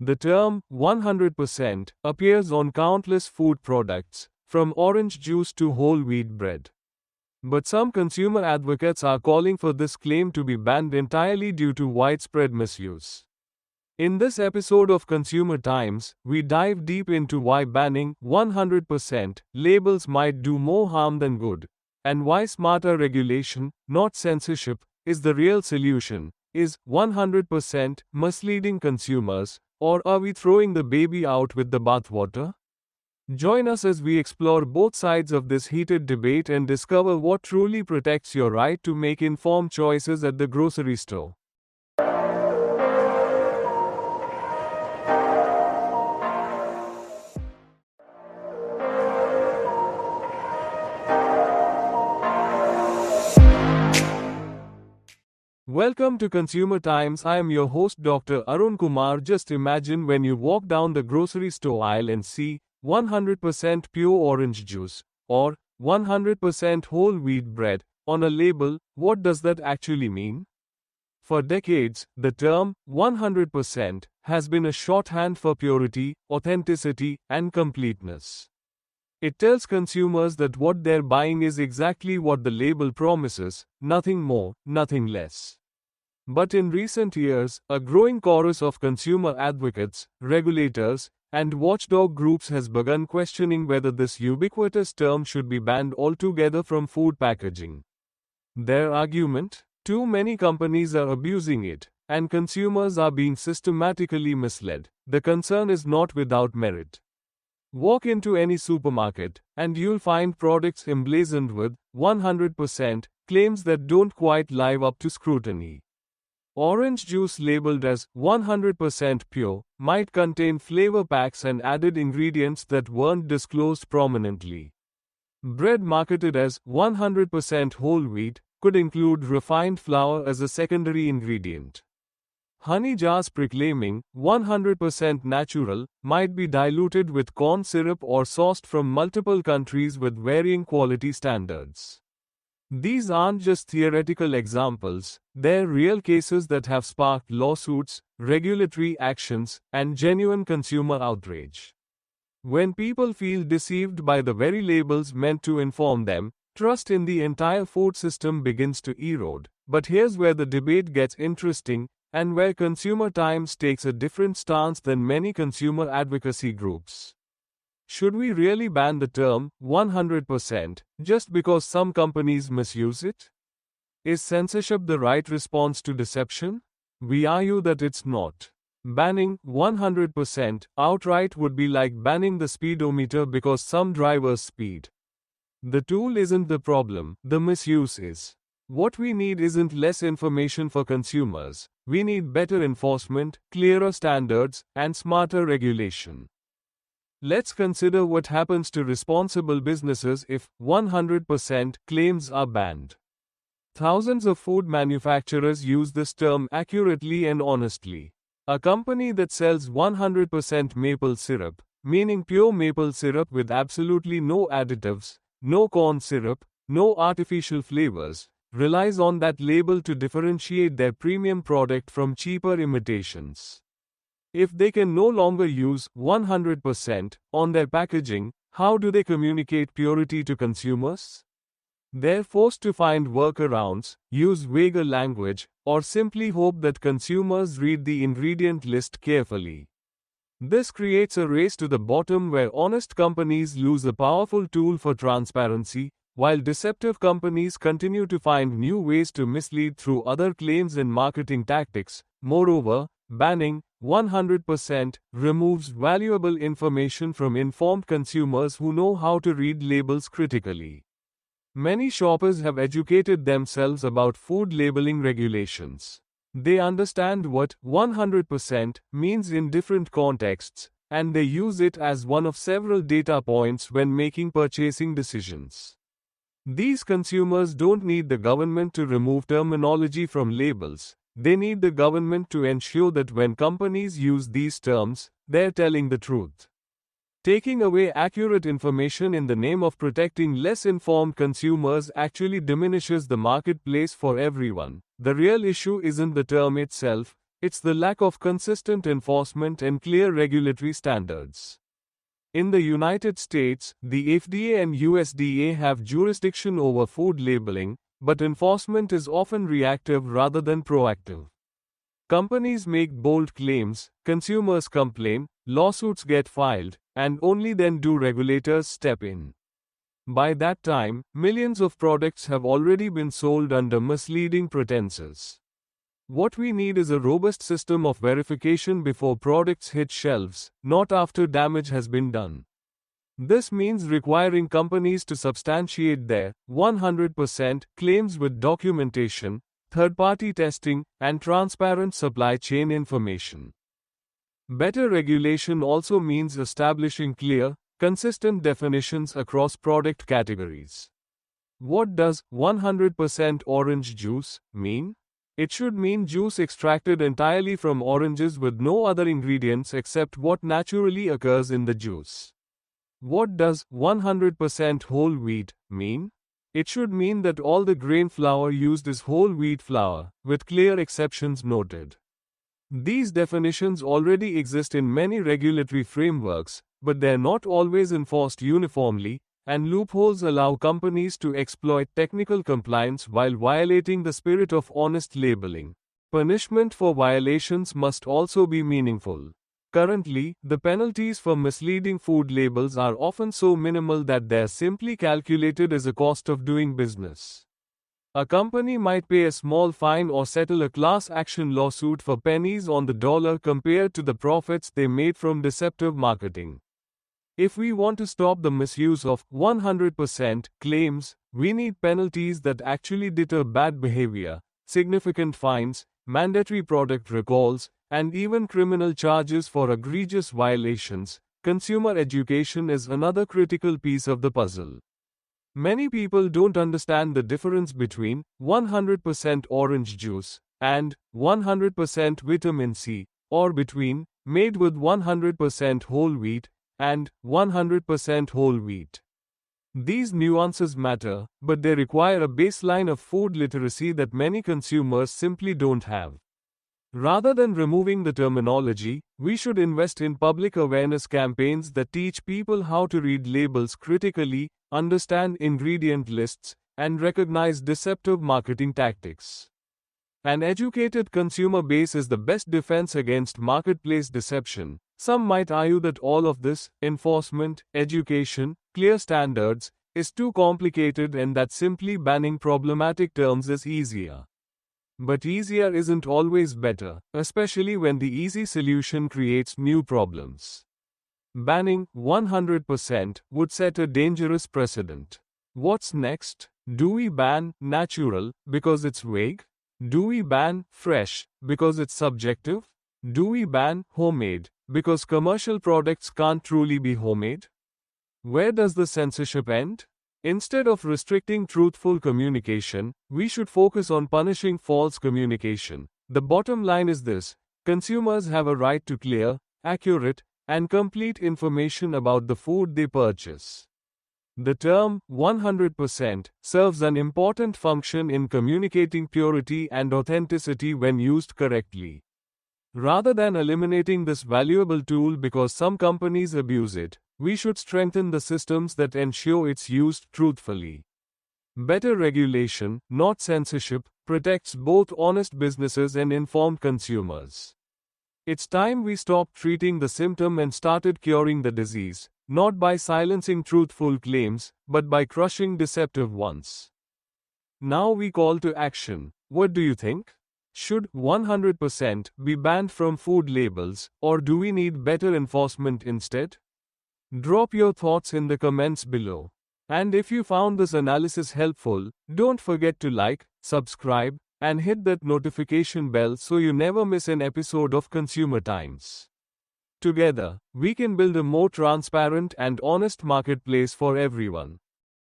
The term 100% appears on countless food products, from orange juice to whole wheat bread. But some consumer advocates are calling for this claim to be banned entirely due to widespread misuse. In this episode of Consumer Times, we dive deep into why banning 100% labels might do more harm than good, and why smarter regulation, not censorship, is the real solution. Is 100% misleading consumers, or are we throwing the baby out with the bathwater? Join us as we explore both sides of this heated debate and discover what truly protects your right to make informed choices at the grocery store. Welcome to Consumer Times. I am your host Dr. Arun Kumar. Just imagine when you walk down the grocery store aisle and see 100% pure orange juice or 100% whole wheat bread on a label. What does that actually mean? For decades, the term 100% has been a shorthand for purity, authenticity, and completeness. It tells consumers that what they're buying is exactly what the label promises, nothing more, nothing less. But in recent years, a growing chorus of consumer advocates, regulators, and watchdog groups has begun questioning whether this ubiquitous term should be banned altogether from food packaging. Their argument? Too many companies are abusing it, and consumers are being systematically misled. The concern is not without merit. Walk into any supermarket, and you'll find products emblazoned with 100% claims that don't quite live up to scrutiny. Orange juice labeled as 100% pure might contain flavor packs and added ingredients that weren't disclosed prominently. Bread marketed as 100% whole wheat could include refined flour as a secondary ingredient. Honey jars proclaiming 100% natural might be diluted with corn syrup or sourced from multiple countries with varying quality standards. These aren't just theoretical examples, they're real cases that have sparked lawsuits, regulatory actions, and genuine consumer outrage. When people feel deceived by the very labels meant to inform them, trust in the entire food system begins to erode. But here's where the debate gets interesting, and where Consumer Times takes a different stance than many consumer advocacy groups. Should we really ban the term 100% just because some companies misuse it? Is censorship the right response to deception? We argue that it's not. Banning 100% outright would be like banning the speedometer because some drivers speed. The tool isn't the problem, the misuse is. What we need isn't less information for consumers, we need better enforcement, clearer standards, and smarter regulation. Let's consider what happens to responsible businesses if 100% claims are banned. Thousands of food manufacturers use this term accurately and honestly. A company that sells 100% maple syrup, meaning pure maple syrup with absolutely no additives, no corn syrup, no artificial flavors, relies on that label to differentiate their premium product from cheaper imitations. If they can no longer use 100% on their packaging, how do they communicate purity to consumers? They're forced to find workarounds, use vaguer language, or simply hope that consumers read the ingredient list carefully. This creates a race to the bottom where honest companies lose a powerful tool for transparency, while deceptive companies continue to find new ways to mislead through other claims and marketing tactics. Moreover, banning 100% removes valuable information from informed consumers who know how to read labels critically. Many shoppers have educated themselves about food labeling regulations. They understand what 100% means in different contexts, and they use it as one of several data points when making purchasing decisions. These consumers don't need the government to remove terminology from labels. They need the government to ensure that when companies use these terms, they're telling the truth. Taking away accurate information in the name of protecting less informed consumers actually diminishes the marketplace for everyone. The real issue isn't the term itself, It's the lack of consistent enforcement and clear regulatory standards. In the United States, the FDA and USDA have jurisdiction over food labeling, but enforcement is often reactive rather than proactive. Companies make bold claims, consumers complain, lawsuits get filed, and only then do regulators step in. By that time, millions of products have already been sold under misleading pretenses. What we need is a robust system of verification before products hit shelves, not after damage has been done. This means requiring companies to substantiate their 100% claims with documentation, third-party testing, and transparent supply chain information. Better regulation also means establishing clear, consistent definitions across product categories. What does 100% orange juice mean? It should mean juice extracted entirely from oranges with no other ingredients except what naturally occurs in the juice. What does 100% whole wheat mean? It should mean that all the grain flour used is whole wheat flour, with clear exceptions noted. These definitions already exist in many regulatory frameworks, but they're not always enforced uniformly, and loopholes allow companies to exploit technical compliance while violating the spirit of honest labeling. Punishment for violations must also be meaningful. Currently, the penalties for misleading food labels are often so minimal that they're simply calculated as a cost of doing business. A company might pay a small fine or settle a class action lawsuit for pennies on the dollar compared to the profits they made from deceptive marketing. If we want to stop the misuse of 100% claims, we need penalties that actually deter bad behavior, significant fines, mandatory product recalls, and even criminal charges for egregious violations. Consumer education is another critical piece of the puzzle. Many people don't understand the difference between 100% orange juice and 100% vitamin C, or between made with 100% whole wheat and 100% whole wheat. These nuances matter, but they require a baseline of food literacy that many consumers simply don't have. Rather than removing the terminology, we should invest in public awareness campaigns that teach people how to read labels critically, understand ingredient lists, and recognize deceptive marketing tactics. An educated consumer base is the best defense against marketplace deception. Some might argue that all of this, enforcement, education, clear standards, is too complicated and that simply banning problematic terms is easier. But easier isn't always better, especially when the easy solution creates new problems. Banning 100% would set a dangerous precedent. What's next? Do we ban natural because it's vague? Do we ban fresh because it's subjective? Do we ban homemade because commercial products can't truly be homemade? Where does the censorship end? Instead of restricting truthful communication, we should focus on punishing false communication. The bottom line is this: consumers have a right to clear, accurate, and complete information about the food they purchase. The term 100% serves an important function in communicating purity and authenticity when used correctly. Rather than eliminating this valuable tool because some companies abuse it, we should strengthen the systems that ensure it's used truthfully. Better regulation, not censorship, protects both honest businesses and informed consumers. It's time we stopped treating the symptom and started curing the disease, not by silencing truthful claims, but by crushing deceptive ones. Now we call to action. What do you think? Should 100% be banned from food labels, or do we need better enforcement instead? Drop your thoughts in the comments below. And if you found this analysis helpful, don't forget to like, subscribe, and hit that notification bell so you never miss an episode of Consumer Times. Together, we can build a more transparent and honest marketplace for everyone.